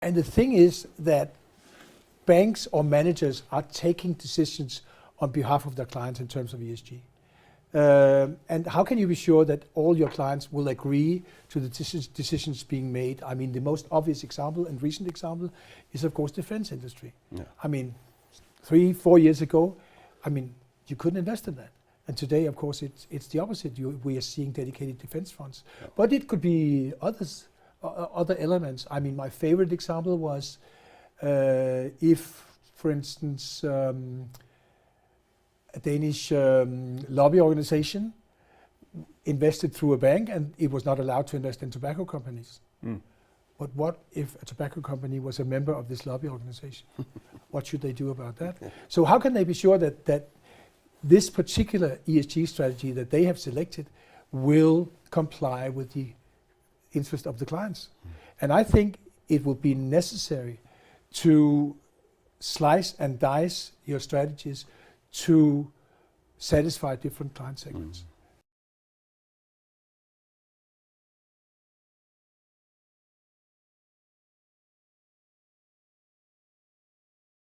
And the thing is that banks or managers are taking decisions on behalf of their clients in terms of ESG. And how can you be sure that all your clients will agree to the decisions being made? I mean, the most obvious example and recent example is, of course, defense industry. Yeah. I mean, 3-4 years ago, I mean, you couldn't invest in that. And today, of course, it's the opposite. We are seeing dedicated defense funds. Yeah. But it could be other elements. I mean, my favorite example was if, for instance, a Danish lobby organization invested through a bank and it was not allowed to invest in tobacco companies. Mm. But what if a tobacco company was a member of this lobby organization? What should they do about that? So how can they be sure that this particular ESG strategy that they have selected will comply with the interest of the clients? Mm. And I think it will be necessary to slice and dice your strategies to satisfy different client segments. Mm.